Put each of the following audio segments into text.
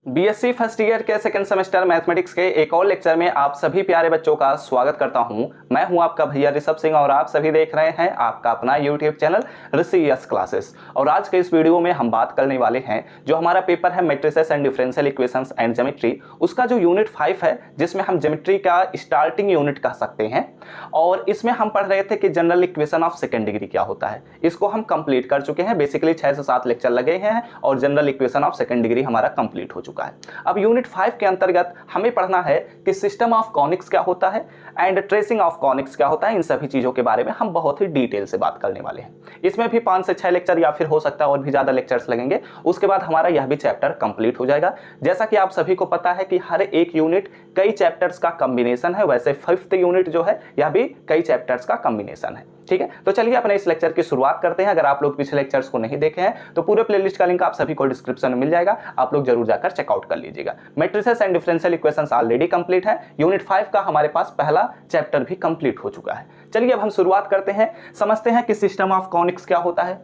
BSc first year के second semester mathematics के एक और लेक्चर में आप सभी प्यारे बच्चों का स्वागत करता हूं। मैं हूं आपका भैया ऋषभ सिंह और आप सभी देख रहे हैं आपका अपना यूट्यूब चैनल ऋषि यस क्लासेस। और आज के इस वीडियो में हम बात करने वाले हैं जो हमारा पेपर है matrices and differential equations and geometry, उसका जो यूनिट 5 है जिसमें हम ज्योमेट्री का स्टार्टिंग यूनिट कह सकते हैं। और इसमें हम पढ़ रहे थे कि general equation of second degree क्या होता है। इसको हम कंप्लीट कर चुके हैं, बेसिकली 6 से 7 लेक्चर लगे हैं और general equation of second degree हमारा कंप्लीट हो चुका है। अब यूनिट 5 के अंतर्गत हमें पढ़ना है कि सिस्टम ऑफ कॉनिक्स क्या होता है एंड ट्रेसिंग ऑफ कॉनिक्स क्या होता है। इन सभी चीजों के बारे में हम बहुत ही डिटेल से बात करने वाले हैं। इसमें भी 5 से 6 लेक्चर या फिर हो सकता है और भी ज्यादा लेक्चर्स लगेंगे। उसके बाद हमारा यह भी चैप्टर कंप्लीट हो जाएगा। जैसा कि आप सभी को पता है कि हर एक यूनिट कई चैप्टर्स का कॉम्बिनेशन है, वैसे 5th यूनिट जो है यह भी कई चैप्टर्स का कॉम्बिनेशन है। ठीक है, तो चलिए अपने इस लेक्चर की शुरुआत करते हैं। अगर आप लोग पिछले लेक्चर्स को नहीं देखे हैं तो पूरे प्लेलिस्ट का लिंक आप सभी को डिस्क्रिप्शन में मिल जाएगा, आप लोग जरूर जाकर चेकआउट कर लीजिएगा। Matrices and differential equations already complete है। यूनिट 5 का हमारे पास पहला चैप्टर भी कंप्लीट हो चुका है। चलिए अब हम शुरुआत करते हैं, समझते हैं कि सिस्टम ऑफ कॉनिक्स क्या होता है।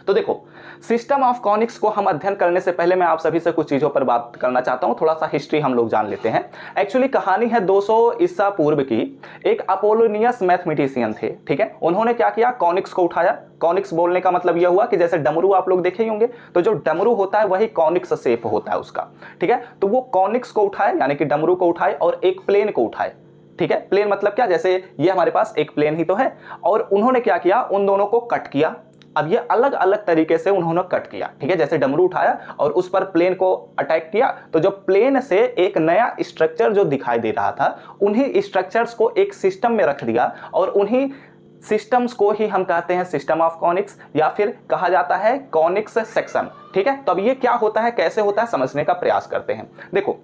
तो देखो, सिस्टम ऑफ कॉनिक्स को हम अध्ययन करने से पहले मैं आप सभी से कुछ चीजों पर बात करना चाहता हूं। थोड़ा सा हिस्ट्री हम लोग जान लेते हैं। एक्चुअली कहानी है 200 ईसा पूर्व की। एक अपोलोनियस मैथमेटिशियन थे, ठीक है। उन्होंने क्या किया, कॉनिक्स को उठाया। कॉनिक्स बोलने का मतलब यह हुआ कि जैसे डमरू आप लोग देखे ही होंगे, तो जो डमरू होता है वही कॉनिक्स शेप होता है उसका, ठीक है। तो वो कॉनिक्स को उठाए, यानी कि डमरू को उठाए और एक प्लेन को उठाए, ठीक है। प्लेन मतलब क्या, जैसे ये हमारे पास एक प्लेन ही तो है। और उन्होंने क्या किया, उन दोनों को कट किया। अब ये अलग अलग तरीके से उन्होंने कट किया, ठीक है। जैसे डमरू उठाया और उस पर प्लेन को अटैक किया, तो जो प्लेन से एक नया स्ट्रक्चर जो दिखाई दे रहा था, उन्हीं स्ट्रक्चर्स को एक सिस्टम में रख दिया और उन्हीं सिस्टम्स को ही हम कहते हैं सिस्टम ऑफ कॉनिक्स, या फिर कहा जाता है कॉनिक्स सेक्शन, ठीक है। तो अब ये क्या होता है, कैसे होता है, समझने का प्रयास करते हैं। देखो,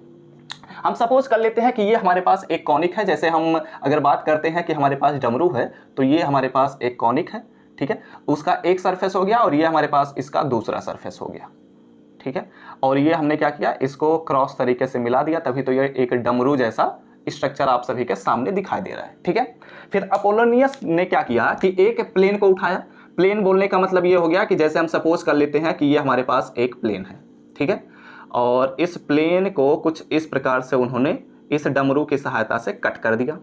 हम सपोज कर लेते हैं कि ये हमारे पास एक कॉनिक है। जैसे हम अगर बात करते हैं कि हमारे पास डमरू है, तो ये हमारे पास एक कॉनिक है, ठीक है। उसका एक सरफेस हो गया और ये हमारे पास इसका दूसरा सरफेस हो गया, ठीक है। और ये हमने क्या किया, इसको क्रॉस तरीके से मिला दिया, तभी तो ये एक डमरू जैसा स्ट्रक्चर आप सभी के सामने दिखाई दे रहा है, ठीक है। फिर अपोलोनियस ने क्या किया कि एक प्लेन को उठाया। प्लेन बोलने का मतलब ये हो गया कि जैसे हम सपोज कर लेते हैं कि ये हमारे पास एक प्लेन है, ठीक है। और इस प्लेन को कुछ इस प्रकार से उन्होंने इस डमरू की सहायता से कट कर दिया,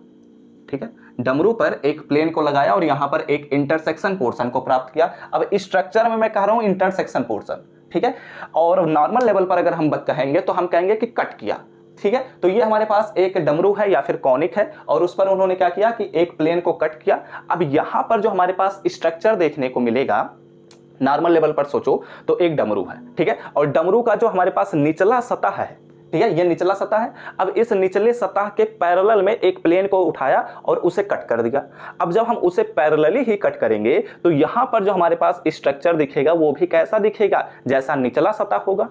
ठीक है। डमरू पर एक प्लेन को लगाया और यहां पर एक इंटरसेक्शन पोर्शन को प्राप्त किया। अब स्ट्रक्चर में मैं कह रहा हूं इंटरसेक्शन पोर्शन, ठीक है। और नॉर्मल लेवल पर अगर हम कहेंगे तो हम कहेंगे कि कट किया, ठीक है। तो ये हमारे पास एक डमरू है या फिर कॉनिक है और उस पर उन्होंने क्या किया कि एक प्लेन को कट किया। अब यहां पर जो हमारे पास स्ट्रक्चर देखने को मिलेगा, नॉर्मल लेवल पर सोचो तो एक डमरू है, ठीक है। और डमरू का जो हमारे पास निचला सतह है, ठीक है, ये निचला सतह है। अब इस निचले सतह के पैरेलल में एक प्लेन को उठाया और उसे कट कर दिया। अब जब हम उसे पैरेलली ही कट करेंगे तो यहां पर जो हमारे पास स्ट्रक्चर दिखेगा वो भी कैसा दिखेगा, जैसा निचला सतह होगा।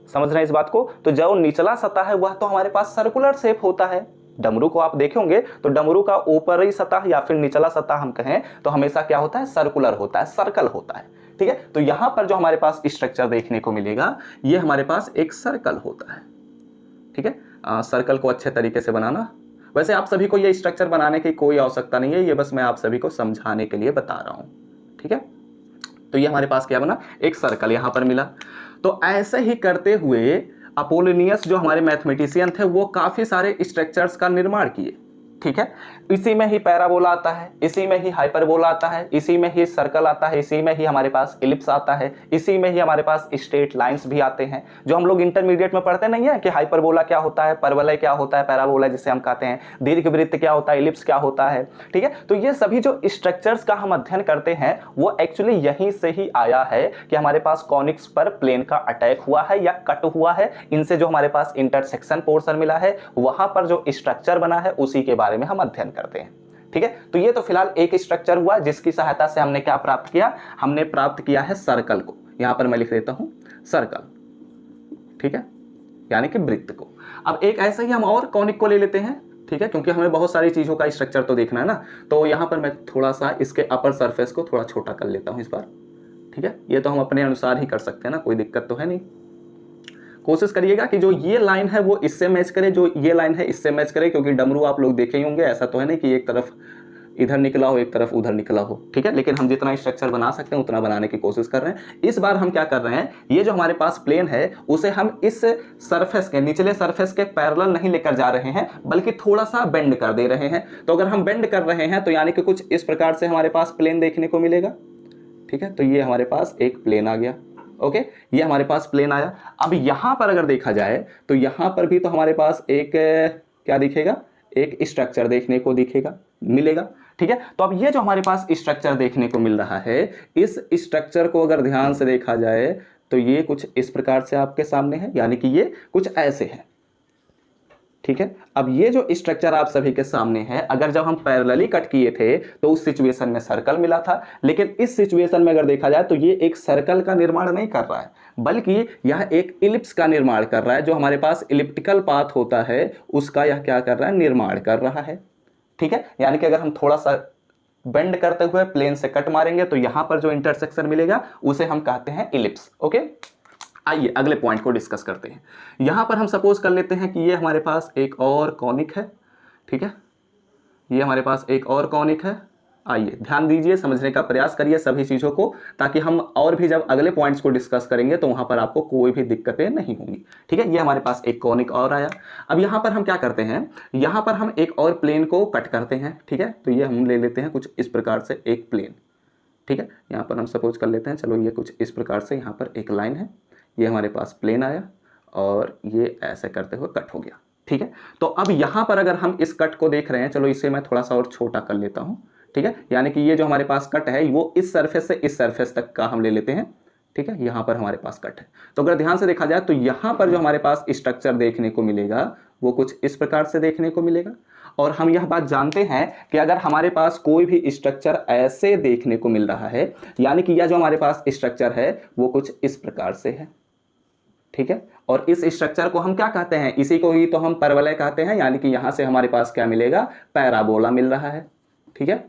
समझ रहे हैं इस बात को। तो जो निचला सतह है वह तो हमारे पास सर्कुलर शेप होता है। डमरू को आप देखेंगे तो डमरू का ऊपरी सतह या फिर निचला सतह हम कहें तो हमेशा क्या होता है, सर्कुलर होता है, सर्कल होता है, ठीक है। तो यहां पर जो हमारे पास स्ट्रक्चर देखने को मिलेगा ये हमारे पास एक सर्कल होता है, ठीक है। सर्कल को अच्छे तरीके से बनाना, वैसे आप सभी को ये स्ट्रक्चर बनाने की कोई आवश्यकता नहीं है, ये बस मैं आप सभी को समझाने के लिए बता रहा हूं, ठीक है। तो ये हमारे पास क्या बना, एक सर्कल यहां पर मिला। तो ऐसे ही करते हुए अपोलोनियस जो हमारे मैथमेटिशियन थे वो काफी सारे स्ट्रक्चर्स का निर्माण किए, ठीक है। इसी में ही पैराबोला आता है, इसी में ही हाइपरबोला आता है, इसी में ही सर्कल आता है, इसी में ही हमारे पास इलिप्स आता है, इसी में ही हमारे पास स्ट्रेट लाइंस भी आते हैं। जो हम लोग इंटरमीडिएट में पढ़ते नहीं है कि हाइपरबोला क्या होता है, परवलय क्या होता है, पैराबोला जिसे हम कहते हैं, दीर्घवृत्त क्या होता है, इलिप्स क्या होता है, ठीक है। तो ये सभी जो स्ट्रक्चर्स का हम अध्ययन करते हैं वो एक्चुअली यहीं से ही आया है कि हमारे पास कॉनिक्स पर प्लेन का अटैक हुआ है या कट हुआ है। इनसे जो हमारे पास इंटरसेक्शन पोर्शन मिला है, वहां पर जो स्ट्रक्चर बना है उसी के बारे में हम अध्ययन करते हैं, ठीक है। तो ये तो फिलहाल एक स्ट्रक्चर हुआ जिसकी सहायता से हमने क्या प्राप्त किया, हमने प्राप्त किया है सर्कल को। यहां पर मैं लिख देता हूं सर्कल, ठीक है, यानी कि वृत्त को। अब एक ऐसा ही हम और कॉनिक को ले लेते हैं, ठीक है, क्योंकि हमें बहुत सारी चीजों का स्ट्रक्चर तो देखना है ना। तो यहां पर मैं थोड़ा सा इसके अपर सरफेस को थोड़ा छोटा कर लेता हूं इस बार, ठीक है। ये तो हम अपने अनुसार ही कर सकते हैं ना, कोई दिक्कत तो है नहीं। कोशिश करिएगा कि जो ये लाइन है वो इससे मैच करे, जो ये लाइन है इससे मैच करे, क्योंकि डमरू आप लोग देखे ही होंगे, ऐसा तो है नहीं कि एक तरफ इधर निकला हो, एक तरफ उधर निकला हो, ठीक है। लेकिन हम जितना स्ट्रक्चर बना सकते हैं उतना बनाने की कोशिश कर रहे हैं। इस बार हम क्या कर रहे हैं, ये जो हमारे पास प्लेन है उसे हम इस सरफेस के, निचले सरफेस के पैरेलल नहीं लेकर जा रहे हैं, बल्कि थोड़ा सा बेंड कर दे रहे हैं। तो अगर हम बेंड कर रहे हैं तो यानी कि कुछ इस प्रकार से हमारे पास प्लेन देखने को मिलेगा, ठीक है। तो ये हमारे पास एक प्लेन आ गया, ओके, ये हमारे पास प्लेन आया। अब यहां पर अगर देखा जाए तो यहां पर भी तो हमारे पास एक क्या दिखेगा, एक स्ट्रक्चर देखने को दिखेगा, मिलेगा, ठीक है। तो अब ये जो हमारे पास स्ट्रक्चर देखने को मिल रहा है, इस स्ट्रक्चर को अगर ध्यान से देखा जाए तो ये कुछ इस प्रकार से आपके सामने है, यानी कि ये कुछ ऐसे है, ठीक है। अब ये जो स्ट्रक्चर आप सभी के सामने है, अगर जब हम पैरेलली कट किए थे तो उस सिचुएशन में सर्कल मिला था, लेकिन इस सिचुएशन में अगर देखा जाए तो ये एक सर्कल का निर्माण नहीं कर रहा है, बल्कि यह एक इलिप्स का निर्माण कर रहा है। जो हमारे पास इलिप्टिकल पाथ होता है उसका यह क्या कर रहा है, निर्माण कर रहा है, ठीक है। यानी कि अगर हम थोड़ा सा बेंड करते हुए प्लेन से कट मारेंगे तो यहां पर जो इंटरसेक्शन मिलेगा उसे हम कहते हैं इलिप्स, ओके। आइए अगले पॉइंट को डिस्कस करते हैं। यहां पर हम सपोज कर लेते हैं कि ये हमारे पास एक और कॉनिक है, ठीक है, ये हमारे पास एक और कॉनिक है। आइए ध्यान दीजिए, समझने का प्रयास करिए सभी चीज़ों को, ताकि हम और भी जब अगले पॉइंट्स को डिस्कस करेंगे तो वहां पर आपको कोई भी दिक्कतें नहीं होंगी, ठीक है। ये हमारे पास एक कॉनिक और आया। अब यहां पर हम क्या करते हैं, यहां पर हम एक और प्लेन को कट करते हैं, ठीक है। तो ये हम ले लेते हैं कुछ इस प्रकार से एक प्लेन, ठीक है। यहाँ पर हम सपोज कर लेते हैं, चलो ये कुछ इस प्रकार से यहाँ पर एक लाइन है, ये हमारे पास प्लेन आया और ये ऐसे करते हुए कट हो गया, ठीक है। तो अब यहाँ पर अगर हम इस कट को देख रहे हैं, चलो इसे मैं थोड़ा सा और छोटा कर लेता हूँ, ठीक है। यानी कि ये जो हमारे पास कट है वो इस सरफेस से इस सरफेस तक का हम ले लेते हैं, ठीक है। यहाँ पर हमारे पास कट है। तो अगर ध्यान से देखा जाए तो यहाँ पर जो हमारे पास स्ट्रक्चर देखने को मिलेगा वो कुछ इस प्रकार से देखने को मिलेगा। और हम यह बात जानते हैं कि अगर हमारे पास कोई भी स्ट्रक्चर ऐसे देखने को मिल रहा है, यानी कि यह जो हमारे पास स्ट्रक्चर है वो कुछ इस प्रकार से है, ठीक है। और इस स्ट्रक्चर को हम क्या कहते हैं, इसी को ही तो हम परवलय कहते हैं। यानी कि यहां से हमारे पास क्या मिलेगा, पैराबोला मिल रहा है, ठीक है।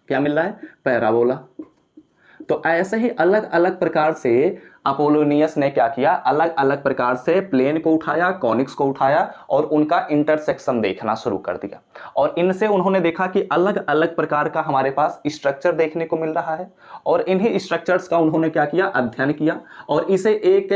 क्या मिल रहा है, पैराबोला। तो ऐसे ही अलग अलग प्रकार से अपोलोनियस ने क्या किया, अलग अलग प्रकार से प्लेन को उठाया, कॉनिक्स को उठाया और उनका इंटरसेक्शन देखना शुरू कर दिया। और इनसे उन्होंने देखा कि अलग अलग प्रकार का हमारे पास स्ट्रक्चर देखने को मिल रहा है, और इन्हीं स्ट्रक्चर्स का उन्होंने क्या किया, अध्ययन किया और इसे एक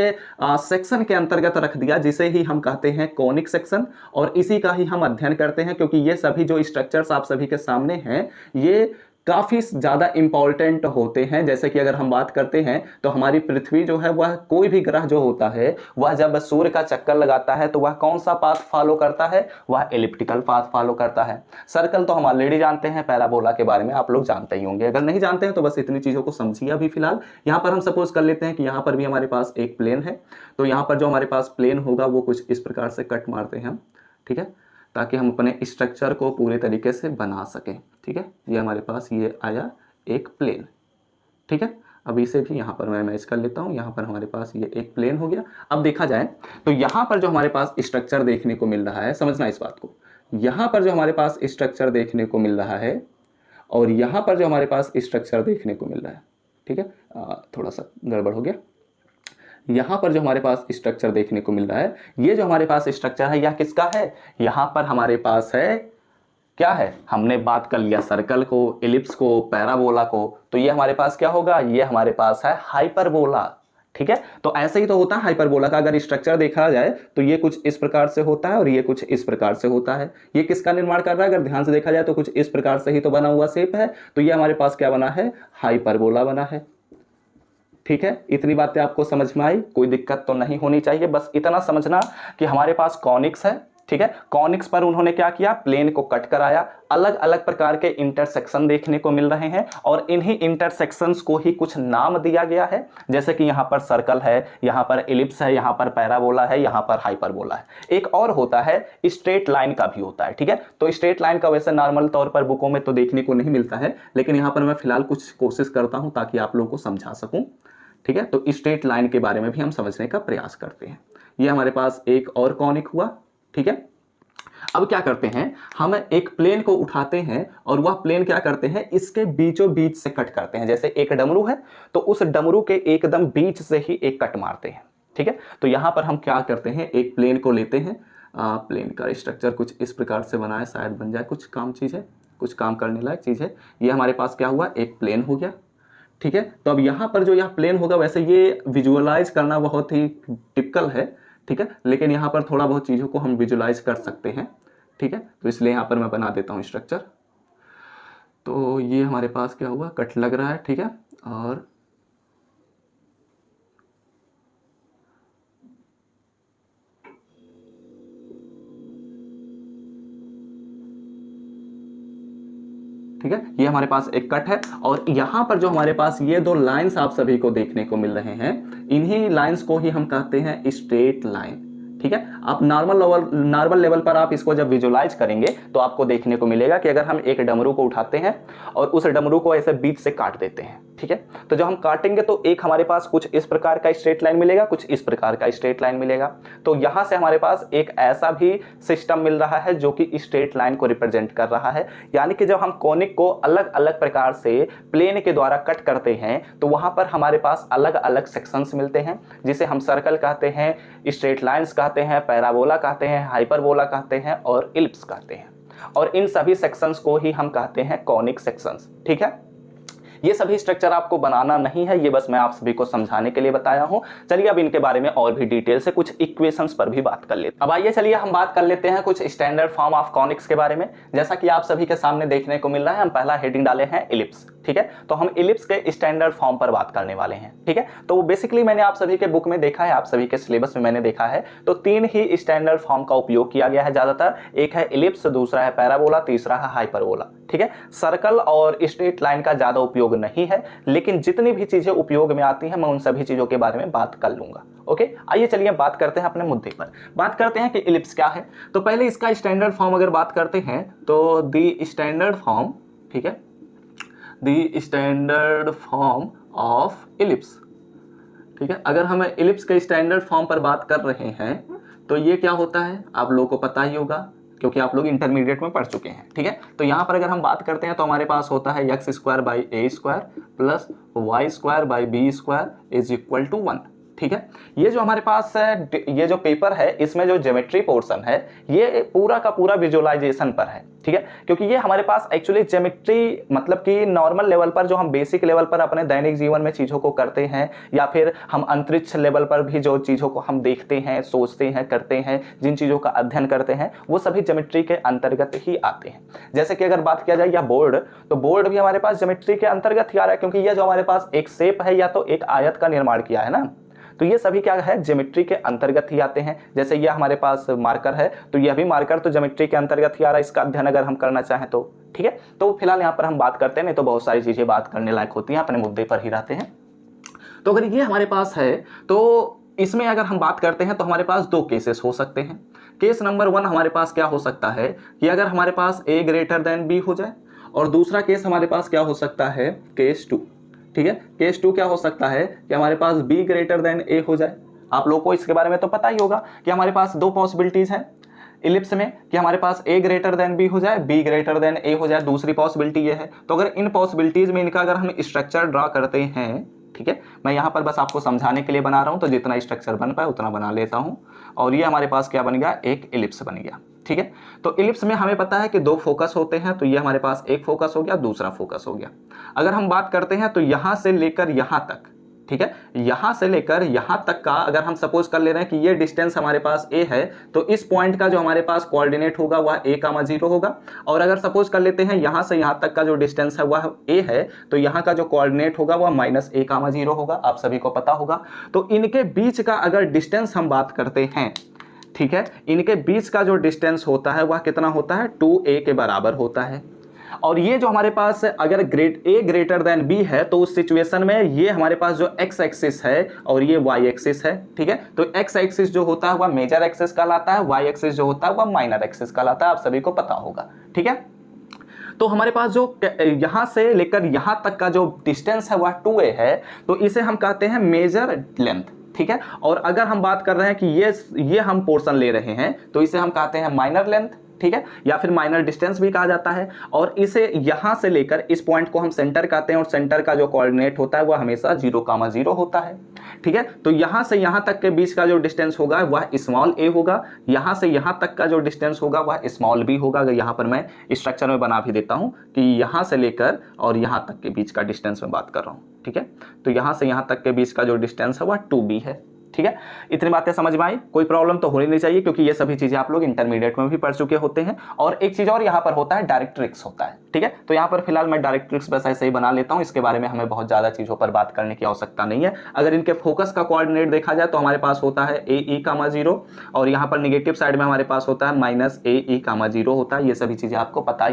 सेक्शन के अंतर्गत रख दिया, जिसे ही हम कहते हैं कॉनिक सेक्शन। और इसी का ही हम अध्ययन करते हैं, क्योंकि ये सभी जो स्ट्रक्चर्स आप सभी के सामने हैं ये काफ़ी ज़्यादा इंपॉर्टेंट होते हैं। जैसे कि अगर हम बात करते हैं तो हमारी पृथ्वी जो है, वह कोई भी ग्रह जो होता है वह जब सूर्य का चक्कर लगाता है तो वह कौन सा पाथ फॉलो करता है, वह एलिप्टिकल पाथ फॉलो करता है। सर्कल तो हम ऑलरेडी जानते हैं, पैराबोला के बारे में आप लोग जानते ही होंगे, अगर नहीं जानते हैं तो बस इतनी चीज़ों को समझिए अभी फिलहाल। यहाँ पर हम सपोज कर लेते हैं कि यहाँ पर भी हमारे पास एक प्लेन है, तो यहाँ पर जो हमारे पास प्लेन होगा वो कुछ इस प्रकार से कट मारते हैं हम, ठीक है, ताकि हम अपने स्ट्रक्चर को पूरे तरीके से बना सकें, ठीक है। ये हमारे पास ये आया एक प्लेन, ठीक है। अब इसे भी यहाँ पर मैं मैच कर लेता हूँ, यहाँ पर हमारे पास ये एक प्लेन हो गया। अब देखा जाए तो यहाँ पर जो हमारे पास स्ट्रक्चर देखने को मिल रहा है, समझना इस बात को, यहाँ पर जो हमारे पास स्ट्रक्चर देखने को मिल रहा है और यहाँ पर जो हमारे पास स्ट्रक्चर देखने को मिल रहा है, ठीक है, थोड़ा सा गड़बड़ हो गया। यहाँ पर जो हमारे पास स्ट्रक्चर देखने को मिल रहा है, ये जो हमारे पास स्ट्रक्चर है यह किसका है, यहाँ पर हमारे पास है, क्या है, हमने बात कर लिया सर्कल को, एलिप्स को, पैराबोला को, तो ये हमारे पास क्या होगा, ये हमारे पास है हाइपरबोला, ठीक है। तो ऐसे ही तो होता है हाइपरबोला का, अगर स्ट्रक्चर देखा जाए तो ये कुछ इस प्रकार से होता है और ये कुछ इस प्रकार से होता है। ये किसका निर्माण कर रहा है, अगर ध्यान से देखा जाए तो कुछ इस प्रकार से ही तो बना हुआ शेप है, तो ये हमारे पास क्या बना है, हाइपरबोला बना है, ठीक है। इतनी बातें आपको समझ में आई, कोई दिक्कत तो नहीं होनी चाहिए। बस इतना समझना कि हमारे पास कॉनिक्स है, ठीक है। कॉनिक्स पर उन्होंने क्या किया, प्लेन को कट कराया, अलग अलग प्रकार के इंटरसेक्शन देखने को मिल रहे हैं और इन्हीं इंटरसेक्शंस को ही कुछ नाम दिया गया है। जैसे कि यहाँ पर सर्कल है, यहाँ पर एलिप्स है, यहाँ पर पैराबोला है, यहाँ पर हाइपरबोला है। एक और होता है स्ट्रेट लाइन का भी होता है, ठीक है। तो स्ट्रेट लाइन का वैसे नॉर्मल तौर पर बुकों में तो देखने को नहीं मिलता है, लेकिन यहाँ पर मैं फिलहाल कुछ कोशिश करता हूँ ताकि आप लोगों को समझा सकूँ, ठीक है। तो स्ट्रेट लाइन के बारे में भी हम समझने का प्रयास करते हैं। ये हमारे पास एक और कॉनिक हुआ, ठीक है। अब क्या करते हैं, हम एक प्लेन को उठाते हैं और वह प्लेन क्या करते हैं, इसके बीचों बीच से कट करते हैं। जैसे एक डमरू है तो उस डमरू के एकदम बीच से ही एक कट मारते हैं, ठीक है। तो यहां पर हम क्या करते हैं, एक प्लेन को लेते हैं, प्लेन का स्ट्रक्चर कुछ इस प्रकार से बना है, शायद बन जाए कुछ काम चीज है, कुछ काम करने लायक चीज़ है। ये हमारे पास क्या हुआ, एक प्लेन हो गया, ठीक है। तो अब यहाँ पर जो यह प्लेन होगा, वैसे ये विजुअलाइज करना बहुत ही टिपिकल है, ठीक है, लेकिन यहाँ पर थोड़ा बहुत चीज़ों को हम विजुअलाइज कर सकते हैं, ठीक है। तो इसलिए यहाँ पर मैं बना देता हूँ स्ट्रक्चर। तो ये हमारे पास क्या हुआ, कट लग रहा है, ठीक है। और ठीक है, ये हमारे पास एक कट है। और यहाँ पर जो हमारे पास ये दो लाइंस आप सभी को देखने को मिल रहे हैं, इन्हीं लाइंस को ही हम कहते हैं स्ट्रेट लाइन, ठीक है। आप नॉर्मल लेवल पर आप इसको जब विजुलाइज करेंगे तो आपको देखने को मिलेगा कि अगर हम एक डमरू को उठाते हैं और उस डमरू को ऐसे बीच से काट देते हैं, ठीक है, तो जब हम काटेंगे तो एक हमारे पास कुछ इस प्रकार का स्ट्रेट लाइन मिलेगा, कुछ इस प्रकार का स्ट्रेट लाइन मिलेगा। तो यहां से हमारे पास एक ऐसा भी सिस्टम मिल रहा है जो कि स्ट्रेट लाइन को रिप्रेजेंट कर रहा है। यानी कि जब हम कोनिक को अलग अलग प्रकार से प्लेन के द्वारा कट करते हैं तो वहां पर हमारे पास अलग अलग सेक्शंस मिलते हैं, जिसे हम सर्कल कहते हैं, स्ट्रेट लाइन्स कहते हैं, पैराबोला कहते हैं, हाइपरबोला कहते हैं और इलिप्स कहते हैं। और इन सभी सेक्शंस को ही हम कहते हैं कॉनिक सेक्शंस, ठीक है। ये सभी स्ट्रक्चर आपको बनाना नहीं है, ये बस मैं आप सभी को समझाने के लिए बताया हूं। चलिए अब इनके बारे में और भी डिटेल से कुछ इक्वेशंस पर भी बात कर लेते हैं। अब आइए चलिए हम बात कर लेते हैं कुछ स्टैंडर्ड फॉर्म ऑफ कॉनिक्स के बारे में। जैसा कि आप सभी के सामने देखने को मिल रहा है, हम पहला हेडिंग डाले हैं इलिप्स, ठीक है। तो हम इलिप्स के स्टैंडर्ड फॉर्म पर बात करने वाले हैं, ठीक है। तो बेसिकली मैंने आप सभी के बुक में देखा है, आप सभी के सिलेबस में मैंने देखा है, तो तीन ही स्टैंडर्ड फॉर्म का उपयोग किया गया है ज्यादातर। एक है इलिप्स, दूसरा है पैराबोला, तीसरा है हाइपरबोला, ठीक है। सर्कल और स्ट्रेट लाइन का ज्यादा उपयोग नहीं है, लेकिन जितनी भी चीजें उपयोग में आती हैं मैं उन सभी चीजों के बारे में बात कर लूंगा। ओके, आइए चलिए बात करते हैं अपने मुद्दे पर। बात करते हैं कि इलिप्स क्या है। तो पहले इसका स्टैंडर्ड फॉर्म अगर बात करते हैं तो द स्टैंडर्ड फॉर्म, ठीक है, the standard form of ellipse, ठीक है। अगर हम इलिप्स के स्टैंडर्ड फॉर्म पर बात कर रहे हैं तो ये क्या होता है आप लोगों को पता ही होगा, क्योंकि आप लोग इंटरमीडिएट में पढ़ चुके हैं, ठीक है। तो यहाँ पर अगर हम बात करते हैं तो हमारे पास होता है X square by A square plus Y square by B square is equal to 1, ठीक है। ये जो हमारे पास है, ये जो पेपर है, इसमें जो ज्योमेट्री पोर्शन है ये पूरा का पूरा विजुअलाइजेशन पर है, ठीक है। क्योंकि ये हमारे पास एक्चुअली ज्योमेट्री मतलब कि नॉर्मल लेवल पर जो हम बेसिक लेवल पर अपने दैनिक जीवन में चीज़ों को करते हैं, या फिर हम अंतरिक्ष लेवल पर भी जो चीज़ों को हम देखते हैं, सोचते हैं, करते हैं, जिन चीज़ों का अध्ययन करते हैं, वो सभी ज्योमेट्री के अंतर्गत ही आते हैं। जैसे कि अगर बात किया जाए या बोर्ड, तो बोर्ड भी हमारे पास ज्योमेट्री के अंतर्गत ही आ रहा है, क्योंकि यह जो हमारे पास एक शेप है या तो एक आयत का निर्माण किया है ना, तो ये सभी क्या है ज्योमेट्री के अंतर्गत ही आते हैं। जैसे ये हमारे पास मार्कर है, तो यह भी मार्कर तो ज्योमेट्री के अंतर्गत ही आ रहा है, इसका अध्ययन अगर हम करना चाहें तो, ठीक है। तो फिलहाल यहाँ पर हम बात करते हैं, नहीं तो बहुत सारी चीजें बात करने लायक होती हैं, अपने मुद्दे पर ही रहते हैं। तो अगर ये हमारे पास है तो इसमें अगर हम बात करते हैं तो हमारे पास दो केसेस हो सकते हैं। केस नंबर 1 हमारे पास क्या हो सकता है कि अगर हमारे पास a ग्रेटर देन b हो जाए, और दूसरा केस हमारे पास क्या हो सकता है, केस 2, ठीक है। केस 2 क्या हो सकता है कि हमारे पास b ग्रेटर देन a हो जाए। आप लोगों को इसके बारे में तो पता ही होगा कि हमारे पास दो पॉसिबिलिटीज हैं इलिप्स में, कि हमारे पास a ग्रेटर देन b हो जाए, b ग्रेटर देन a हो जाए, दूसरी पॉसिबिलिटी ये है। तो अगर इन पॉसिबिलिटीज में इनका अगर हम स्ट्रक्चर ड्रा करते हैं, ठीक है, मैं यहाँ पर बस आपको समझाने के लिए बना रहा हूँ, तो जितना स्ट्रक्चर बन पाए उतना बना लेता हूँ। और ये हमारे पास क्या बन गया, एक इलिप्स बन गया, ठीक है। तो इलिप्स में हमें पता है कि दो फोकस होते हैं, तो ये हमारे पास एक फोकस हो गया, दूसरा फोकस हो गया। अगर हम बात करते हैं तो यहाँ से लेकर यहाँ तक, ठीक है, यहाँ से लेकर यहाँ तक का अगर हम सपोज कर ले रहे हैं कि ये डिस्टेंस हमारे पास a है, तो इस पॉइंट का जो हमारे पास कोऑर्डिनेट होगा वह a, 0 होगा। और अगर सपोज कर लेते हैं यहाँ से यहाँ तक का जो डिस्टेंस है वह a है, तो यहाँ का जो कोऑर्डिनेट होगा वह -a, 0 होगा, आप सभी को पता होगा। तो इनके बीच का अगर डिस्टेंस हम बात करते हैं, ठीक है, इनके बीच का जो डिस्टेंस होता है वह कितना होता है, 2a के बराबर होता है। और ये जो हमारे पास अगर a ग्रेटर देन b है, तो उस सिचुएशन में ये हमारे पास जो x एक्सिस है और ये y एक्सिस है, ठीक है। तो x एक्सिस जो होता है वह मेजर एक्सिस कहलाता है, y एक्सिस जो होता है वह माइनर एक्सिस कहलाता है, आप सभी को पता होगा, ठीक है। तो हमारे पास जो यहां से लेकर यहां तक का जो डिस्टेंस है वह 2a है, तो इसे हम कहते हैं मेजर लेंथ, ठीक है। और अगर हम बात कर रहे हैं कि ये हम पोर्शन ले रहे हैं, तो इसे हम कहते हैं माइनर लेंथ, ठीक है, या फिर माइनर डिस्टेंस भी कहा जाता है। और इसे यहां से लेकर इस पॉइंट को हम सेंटर कहते हैं और सेंटर का जो कोऑर्डिनेट होता है वह हमेशा 0,0 होता है। ठीक है, तो यहां से यहां तक के बीच का जो डिस्टेंस होगा वह स्मॉल a होगा, यहां से यहां तक का जो डिस्टेंस होगा वह स्मॉल b होगा। अगर यहां पर मैं स्ट्रक्चर में बना भी देता हूं कि यहां से लेकर और यहां तक के बीच का डिस्टेंस में बात कर रहा हूं। ठीक है, तो यहां से यहां तक के बीच का जो डिस्टेंस है वह 2b है। ठीक है, इतनी बातें समझ में आई, कोई प्रॉब्लम तो होनी नहीं चाहिए क्योंकि ये सभी चीजें आप लोग इंटरमीडिएट में भी पढ़ चुके होते हैं। और एक चीज और यहाँ पर होता है, डायरेक्ट्रिक्स होता है। ठीक है, तो यहाँ पर फिलहाल मैं डायरेक्ट्रिक्स बस ऐसे ही बना लेता हूँ, इसके बारे में हमें बहुत ज्यादा चीजों पर बात करने की आवश्यकता नहीं है। अगर इनके फोकस का कोऑर्डिनेट देखा जाए तो हमारे पास होता है AE,0 और यहाँ पर निगेटिव साइड में हमारे पास होता है -AE,0 होता है। ये सभी चीजें आपको पता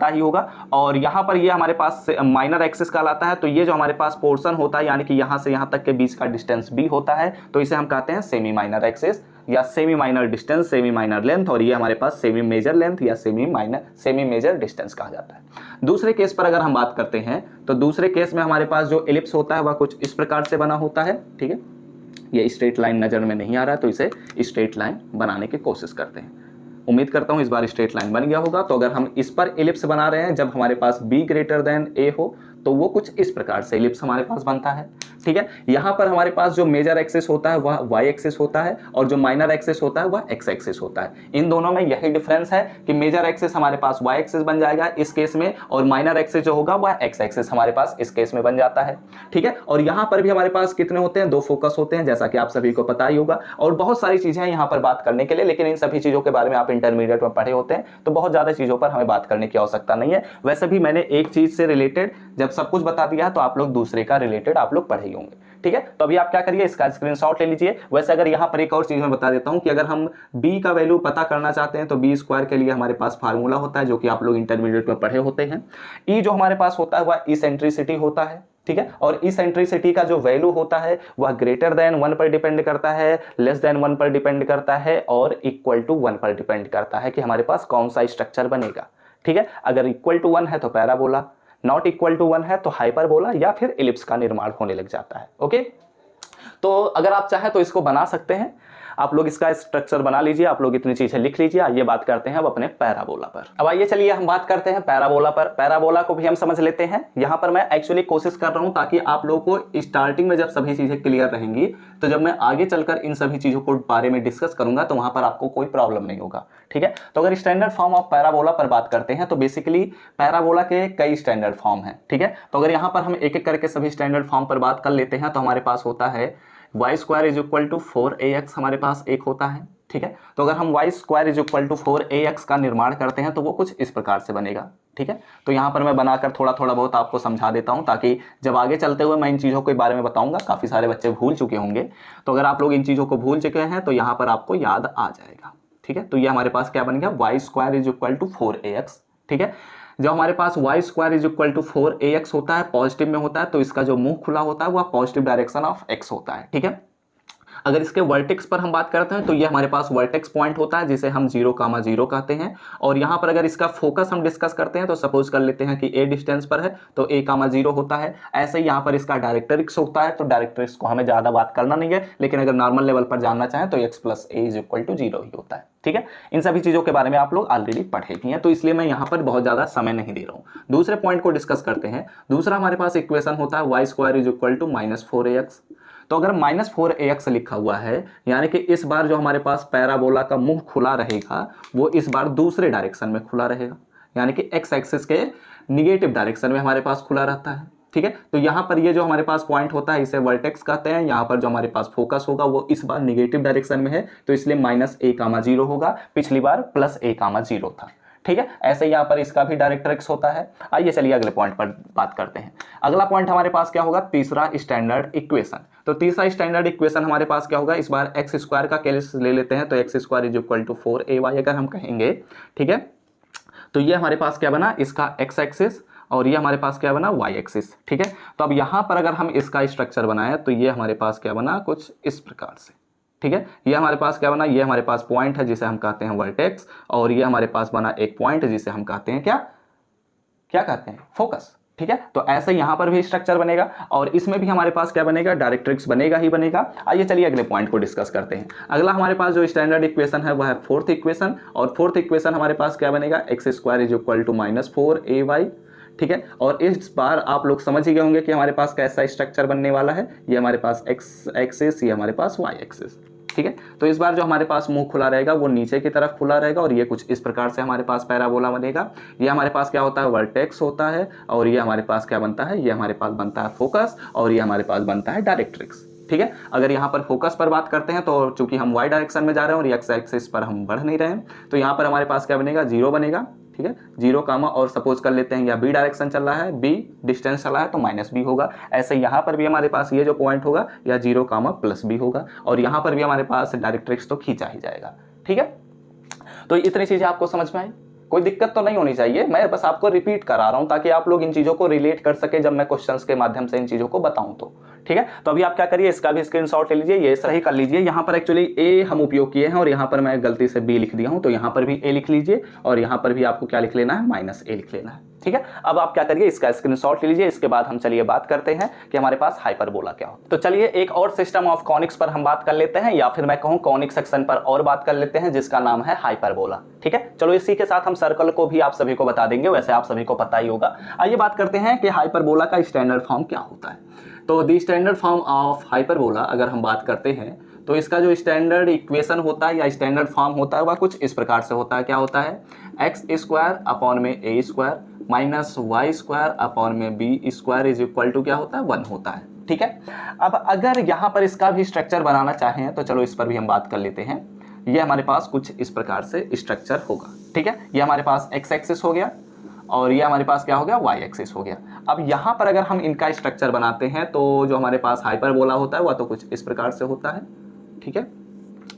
ही होगा। और यहाँ पर ये हमारे पास माइनर एक्सिस कहलाता है। तो ये जो हमारे पास पोर्शन होता है यानी कि यहाँ से यहाँ तक के बीच का डिस्टेंस b होता है, तो इसे हम कहते हैं सेमी माइनर एक्सिस या semi minor distance, semi minor length. और ये हमारे पास सेमी मेजर लेंथ या सेमी मेजर डिस्टेंस कहा जाता है। दूसरे केस पर अगर हम बात करते हैं तो दूसरे केस में हमारे पास जो एलिप्स होता है वह कुछ इस प्रकार से बना होता है। ठीक है, ये स्ट्रेट लाइन नजर में नहीं आ रहा है तो इसे स्ट्रेट लाइन बनाने की कोशिश करते हैं। उम्मीद करता हूं इस बार स्ट्रेट लाइन बन गया होगा। तो अगर हम इस पर एलिप्स बना रहे हैं जब हमारे पास b > a हो तो वो कुछ इस प्रकार से एलिप्स हमारे पास बनता है। ठीक है, यहाँ पर हमारे पास जो मेजर एक्सिस होता है वह y एक्सिस होता है और जो माइनर एक्सिस होता है वह x एक्सिस होता है। इन दोनों में यही डिफरेंस है कि मेजर एक्सिस हमारे पास y एक्सिस बन जाएगा इस केस में और माइनर एक्सिस जो होगा वह x एक्सिस हमारे पास इस केस में बन जाता है। ठीक है, और यहाँ पर भी हमारे पास कितने होते हैं, 2 फोकस होते हैं, जैसा कि आप सभी को पता ही होगा। और बहुत सारी चीजें हैं यहाँ पर बात करने के लिए, लेकिन इन सभी चीजों के बारे में आप इंटरमीडिएट में पढ़े होते हैं तो बहुत ज्यादा चीजों पर हमें बात करने की आवश्यकता नहीं है। वैसे भी मैंने एक चीज से रिलेटेड जब सब कुछ बता दिया तो आप लोग दूसरे का रिलेटेड आप लोग पढ़े ही होंगे। ठीक है, तो अभी आप क्या करिए, इसका स्क्रीनशॉट ले लीजिए। वैसे अगर यहाँ पर एक और चीज मैं बता देता हूँ कि अगर हम b का वैल्यू पता करना चाहते हैं तो b² के लिए हमारे पास फार्मूला होता है जो कि आप लोग इंटरमीडिएट में पढ़े होते हैं। e जो हमारे पास होता है वह इसेंट्रिसिटी होता है। ठीक है, और इसेंट्रिसिटी का जो वैल्यू होता है वह ग्रेटर देन 1 पर डिपेंड करता है, लेस देन 1 पर डिपेंड करता है और इक्वल टू 1 पर डिपेंड करता है कि हमारे पास कौन सा स्ट्रक्चर बनेगा। ठीक है, अगर इक्वल टू 1 है तो पैराबोला, नॉट इक्वल टू 1 है तो हाइपरबोला या फिर एलिप्स का निर्माण होने लग जाता है। ओके, तो अगर आप चाहें तो इसको बना सकते हैं, आप लोग इसका स्ट्रक्चर बना लीजिए, आप लोग इतनी चीजें लिख लीजिए। आइए बात करते हैं अब अपने पैराबोला पर। अब आइए चलिए हम बात करते हैं पैराबोला पर। पैराबोला को भी हम समझ लेते हैं। यहाँ पर मैं एक्चुअली कोशिश कर रहा हूँ ताकि आप लोगों को स्टार्टिंग में जब सभी चीजें क्लियर रहेंगी तो जब मैं आगे चलकर इन सभी चीजों को बारे में डिस्कस करूंगा तो वहां पर आपको कोई प्रॉब्लम नहीं होगा। ठीक है, तो अगर स्टैंडर्ड फॉर्म ऑफ पैराबोला पर बात करते हैं तो बेसिकली पैराबोला के कई स्टैंडर्ड फॉर्म है। ठीक है, तो अगर यहाँ पर हम एक एक करके सभी स्टैंडर्ड फॉर्म पर बात कर लेते हैं तो हमारे पास होता है y² = 4ax हमारे पास एक होता है। ठीक है, तो अगर हम y² = 4ax का निर्माण करते हैं तो वो कुछ इस प्रकार से बनेगा। ठीक है, तो यहाँ पर मैं बनाकर थोड़ा बहुत आपको समझा देता हूँ ताकि जब आगे चलते हुए मैं इन चीज़ों के बारे में बताऊंगा, काफ़ी सारे बच्चे भूल चुके होंगे, तो अगर आप लोग इन चीज़ों को भूल चुके हैं तो यहाँ पर आपको याद आ जाएगा। ठीक है, तो ये हमारे पास क्या बन गया, y² = 4ax। ठीक है, जब हमारे पास y² = 4ax होता है, पॉजिटिव में होता है, तो इसका जो मुंह खुला होता है वह पॉजिटिव डायरेक्शन ऑफ x होता है। ठीक है, अगर इसके वर्टेक्स पर हम बात करते हैं तो ये हमारे पास वर्टेक्स पॉइंट होता है जिसे हम 0,0 कहते हैं। और यहाँ पर अगर इसका फोकस हम डिस्कस करते हैं तो सपोज कर लेते हैं कि a डिस्टेंस पर है तो a,0 होता है। ऐसे ही यहाँ पर इसका डायरेक्ट्रिक्स होता है, तो डायरेक्ट्रिक्स को हमें ज़्यादा बात करना नहीं है, लेकिन अगर नॉर्मल लेवल पर जानना चाहें तो x + a = 0 ही होता है। ठीक है, इन सभी चीज़ों के बारे में आप लोग ऑलरेडी पढ़े भी हैं, तो इसलिए मैं यहाँ पर बहुत ज़्यादा समय नहीं दे रहा हूँ। दूसरे पॉइंट को डिस्कस करते हैं। दूसरा हमारे पास इक्वेशन होता है y² = -4ax। तो अगर -4ax लिखा हुआ है यानी कि इस बार जो हमारे पास पैराबोला का मुंह खुला रहेगा वो इस बार दूसरे डायरेक्शन में खुला रहेगा, यानी कि x एक्सिस के निगेटिव डायरेक्शन में हमारे पास खुला रहता है। ठीक है, तो यहाँ पर ये जो हमारे पास पॉइंट होता है इसे वर्टेक्स कहते हैं। यहाँ पर जो हमारे पास फोकस होगा वो इस बार निगेटिव डायरेक्शन में है तो इसलिए -a,0 होगा, पिछली बार +a,0 था। ठीक है, ऐसे यहाँ पर इसका भी डायरेक्ट्रिक्स होता है। आइए चलिए अगले पॉइंट पर बात करते हैं। अगला पॉइंट हमारे पास क्या होगा, तीसरा स्टैंडर्ड इक्वेशन। तो तीसरा स्टैंडर्ड इक्वेशन हमारे पास क्या होगा, इस बार x² का कैलकुलेशन ले लेते हैं तो x² = 4ay अगर हम कहेंगे। ठीक है, तो ये हमारे पास क्या बना, इसका x एक्सिस और ये हमारे पास क्या बना, y एक्सिस। ठीक है, तो अब यहाँ पर अगर हम इसका स्ट्रक्चर बनाए तो ये हमारे पास क्या बना, कुछ इस प्रकार से। ठीक है, ये हमारे पास क्या बना, ये हमारे पास पॉइंट है जिसे हम कहते हैं वर्टेक्स और ये हमारे पास बना एक पॉइंट जिसे हम कहते हैं क्या कहते हैं, फोकस। ठीक है, तो ऐसे यहाँ पर भी स्ट्रक्चर बनेगा और इसमें भी हमारे पास क्या बनेगा, डायरेक्ट्रिक्स बनेगा ही बनेगा। आइए चलिए अगले पॉइंट को डिस्कस करते हैं। अगला हमारे पास जो स्टैंडर्ड इक्वेशन है वह है फोर्थ इक्वेशन, और फोर्थ इक्वेशन हमारे पास क्या बनेगा, X square is equal to -4ay। ठीक है, और इस बार आप लोग समझ ही गए होंगे कि हमारे पास कैसा स्ट्रक्चर बनने वाला है। ये हमारे पास एक्स एक्सिस, ये हमारे पास वाई एक्सिस। ठीक है, तो इस बार जो हमारे पास मुंह खुला रहेगा वो नीचे की तरफ खुला रहेगा और ये कुछ इस प्रकार से हमारे पास पैराबोला बनेगा। ये हमारे पास क्या होता है, वर्टेक्स होता है, और ये हमारे पास क्या बनता है, ये हमारे पास बनता है फोकस, और ये हमारे पास बनता है डायरेक्ट्रिक्स। ठीक है, अगर यहाँ पर फोकस पर बात करते हैं तो चूंकि हम वाई डायरेक्शन में जा रहे हैं और एक्स एक्सिस पर हम बढ़ नहीं रहे हैं, तो यहाँ पर हमारे पास क्या बनेगा, 0 बनेगा। ठीक है, 0 कामा, और सपोज कर लेते हैं या बी डायरेक्शन चल रहा है, बी डिस्टेंस चला है तो -b होगा। ऐसे यहाँ पर भी हमारे पास ये जो पॉइंट होगा या 0 कामा +b होगा, और यहाँ पर भी हमारे पास डायरेक्ट्रिक्स तो खींचा ही जाएगा। ठीक है, तो इतनी चीजें आपको समझ में आई, कोई दिक्कत तो नहीं होनी चाहिए। मैं बस आपको रिपीट करा रहा हूं ताकि आप लोग इन चीजों को रिलेट कर सके जब मैं क्वेश्चंस के माध्यम से इन चीजों को बताऊं तो। ठीक है, तो अभी आप क्या करिए, इसका भी स्क्रीनशॉट ले लीजिए, ये सही कर लीजिए। यहाँ पर एक्चुअली ए हम उपयोग किए हैं और यहाँ पर मैं गलती से बी लिख दिया हूं, तो यहाँ पर भी ए लिख लीजिए और यहाँ पर भी आपको क्या लिख लेना है, -a लिख लेना है। ठीक है, अब आप क्या करिए, इसका स्क्रीनशॉट ले लीजिए। इसके बाद हम चलिए बात करते हैं कि हमारे पास हाइपरबोला क्या हो। तो चलिए एक और सिस्टम ऑफ कॉनिक्स पर हम बात कर लेते हैं, या फिर मैं कहूं कॉनिक सेक्शन पर और बात कर लेते हैं, जिसका नाम है हाइपरबोला। ठीक है, चलो इसी के साथ हम सर्कल को भी आप सभी को बता देंगे, वैसे आप सभी को पता ही होगा। आइए बात करते हैं कि हाइपरबोला का स्टैंडर्ड फॉर्म क्या होता है। तो दी स्टैंडर्ड फॉर्म ऑफ हाइपरबोला अगर हम बात करते हैं तो इसका जो स्टैंडर्ड इक्वेशन होता है या स्टैंडर्ड फॉर्म होता है वह कुछ इस प्रकार से होता है। क्या होता है, x² अपॉन में a² माइनस y² अपॉन में b² इज इक्वल टू क्या होता है, 1 होता है। ठीक है, अब अगर यहाँ पर इसका भी स्ट्रक्चर बनाना चाहें तो चलो इस पर भी हम बात कर लेते हैं। ये हमारे पास कुछ इस प्रकार से स्ट्रक्चर होगा। ठीक है, ये हमारे पास x एक्सिस हो गया और ये हमारे पास क्या हो गया, y एक्सिस हो गया। अब यहाँ पर अगर हम इनका स्ट्रक्चर बनाते हैं तो जो हमारे पास हाइपरबोला होता है वह तो कुछ इस प्रकार से होता है। ठीक है,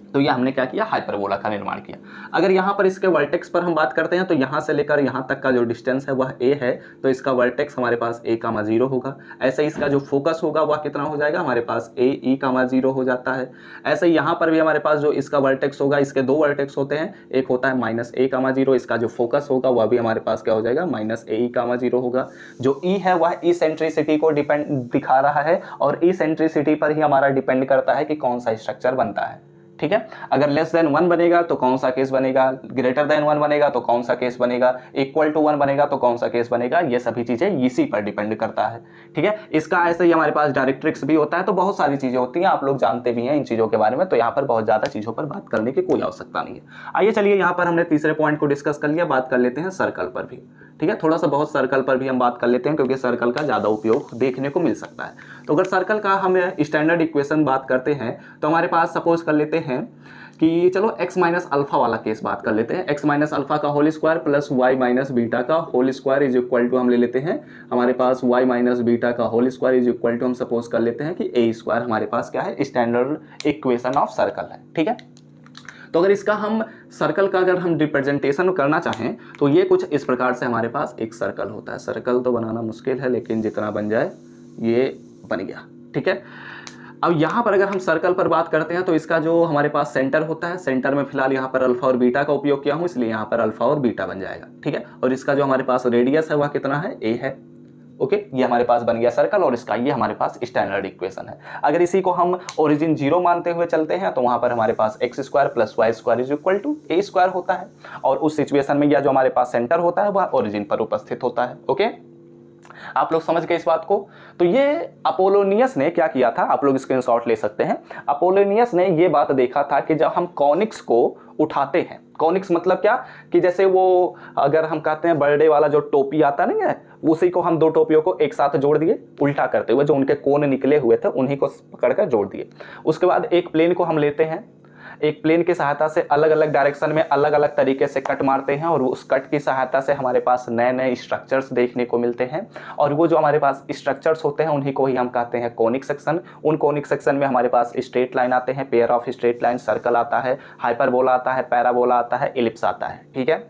तो ये हमने क्या किया, हाइपरबोला का निर्माण किया। अगर यहाँ पर इसके वर्टेक्स पर हम बात करते हैं तो यहाँ से लेकर यहाँ तक का जो डिस्टेंस है वह a है, तो इसका वर्टेक्स हमारे पास a,0 होगा। ऐसे ही इसका जो फोकस होगा वह कितना हो जाएगा, हमारे पास ae,0 हो जाता है। ऐसे ही यहाँ पर भी हमारे पास जो इसका वर्टेक्स होगा, इसके 2 वर्टेक्स होते हैं, एक होता है -a,0, इसका जो फोकस होगा वह भी हमारे पास क्या हो जाएगा, -ae,0 होगा। जो e है वह इसेंट्रिसिटी को डिपेंड दिखा रहा है और इसेंट्रिसिटी पर ही हमारा डिपेंड करता है कि कौन सा स्ट्रक्चर बनता है। ठीक है, अगर लेस देन 1 बनेगा तो कौन सा केस बनेगा, ग्रेटर देन 1 बनेगा तो कौन सा केस बनेगा, इक्वल टू 1 बनेगा तो कौन सा केस बनेगा, ये सभी चीजें इसी पर डिपेंड करता है। ठीक है, इसका ऐसे ही हमारे पास डायरेक्ट्रिक्स भी होता है, तो बहुत सारी चीजें होती हैं, आप लोग जानते भी हैं इन चीजों के बारे में, तो यहाँ पर बहुत ज्यादा चीजों पर बात करने की कोई आवश्यकता नहीं है। आइए चलिए यहाँ पर हमने तीसरे पॉइंट को डिस्कस कर लिया, बात कर लेते हैं सर्कल पर भी। ठीक है, थोड़ा सा बहुत सर्कल पर भी हम बात कर लेते हैं क्योंकि सर्कल का ज्यादा उपयोग देखने को मिल सकता है। तो अगर सर्कल का हम स्टैंडर्ड इक्वेशन बात करते हैं तो हमारे पास सपोज कर लेते हैं कि चलो x माइनस अल्फा वाला केस बात कर लेते हैं। x माइनस अल्फा का whole square plus y minus beta का whole square is equal to हम ले लेते हैं हमारे पास y माइनस बीटा का whole square is equal to हम सपोज कर लेते हैं कि a² हमारे पास क्या है, स्टैंडर्ड इक्वेशन ऑफ सर्कल है। ठीक है, तो अगर इसका हम सर्कल का अगर हम रिप्रेजेंटेशन करना चाहें तो ये कुछ इस प्रकार से हमारे पास एक सर्कल होता है। सर्कल तो बनाना मुश्किल है लेकिन जितना बन जाए ये बन गया। ठीक है, अब यहाँ पर अगर हम सर्कल पर बात करते हैं तो इसका जो हमारे पास सेंटर होता है, सेंटर में फिलहाल यहाँ पर अल्फा और बीटा का उपयोग किया हूँ इसलिए यहाँ पर अल्फा और बीटा बन जाएगा। ठीक है, और इसका जो हमारे पास रेडियस है वह कितना है, a है। ओके, ये हमारे पास बन गया सर्कल और इसका ये हमारे पास स्टैंडर्ड इक्वेशन है। अगर इसी को हम ओरिजिन 0 मानते हुए चलते हैं तो वहां पर हमारे पास x² plus y² is equal to a² होता है और उस सिचुएशन में यह जो हमारे पास सेंटर होता है वह ओरिजिन पर उपस्थित होता है। ओके, आप लोग समझ गए इस बात को। तो ये अपोलोनियस ने क्या किया था, आप लोग स्क्रीनशॉट ले सकते हैं। अपोलोनियस ने ये बात देखा था कि जब हम कॉनिक्स को उठाते हैं, कॉनिक्स मतलब क्या कि जैसे वो अगर हम कहते हैं बर्थडे वाला जो टोपी आता नहीं है, उसी को हम 2 टोपियों को एक साथ जोड़ दिए उल्टा करते हुए, जो उनके कोन निकले हुए थे उन्हीं को पकड़कर जोड़ दिए। उसके बाद एक प्लेन को हम लेते हैं, एक प्लेन की सहायता से अलग अलग डायरेक्शन में अलग अलग तरीके से कट मारते हैं और उस कट की सहायता से हमारे पास नए नए स्ट्रक्चर्स देखने को मिलते हैं और वो जो हमारे पास स्ट्रक्चर्स होते हैं उन्हीं को ही हम कहते हैं कॉनिक सेक्शन। उन कॉनिक सेक्शन में हमारे पास स्ट्रेट लाइन आते हैं, pair of straight line, circle आता है, हाइपरबोला आता है, पैराबोला आता है, इलिप्स आता है। ठीक है,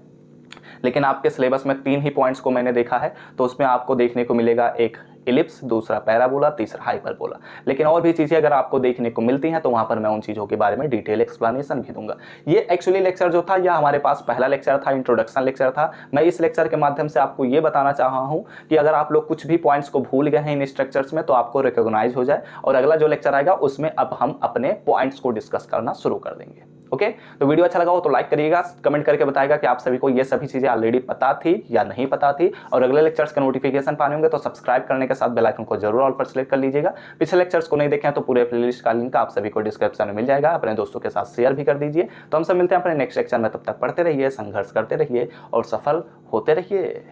लेकिन आपके सिलेबस में 3 ही पॉइंट्स को मैंने देखा है तो उसमें आपको देखने को मिलेगा एक इलिप्स, दूसरा पैराबोला, तीसरा हाइपरबोला। लेकिन और भी चीज़ें अगर आपको देखने को मिलती हैं तो वहाँ पर मैं उन चीज़ों के बारे में डिटेल एक्सप्लेनेशन भी दूंगा। ये एक्चुअली लेक्चर जो था यह हमारे पास पहला लेक्चर था, इंट्रोडक्शन लेक्चर था। मैं इस लेक्चर के माध्यम से आपको ये बताना चाहा हूँ कि अगर आप लोग कुछ भी पॉइंट्स को भूल गए हैं इन स्ट्रक्चर्स में तो आपको रिकॉग्नाइज हो जाए, और अगला जो लेक्चर आएगा उसमें अब हम अपने पॉइंट्स को डिस्कस करना शुरू कर देंगे। ओके, तो वीडियो अच्छा लगा हो तो लाइक करिएगा, कमेंट करके बताएगा कि आप सभी को ये सभी चीजें ऑलरेडी पता थी या नहीं पता थी, और अगले लेक्चर्स के नोटिफिकेशन पाने होंगे तो सब्सक्राइब करने के साथ बेल आइकन को जरूर ऑल पर सिलेक्ट कर लीजिएगा। पिछले लेक्चर्स को नहीं देखें तो पूरे प्लेलिस्ट का लिंक आप सभी को डिस्क्रिप्शन में मिल जाएगा, अपने दोस्तों के साथ शेयर भी कर दीजिए। तो हम सब मिलते हैं अपने नेक्स्ट लेक्चर में, तब तक पढ़ते रहिए, संघर्ष करते रहिए और सफल होते रहिए।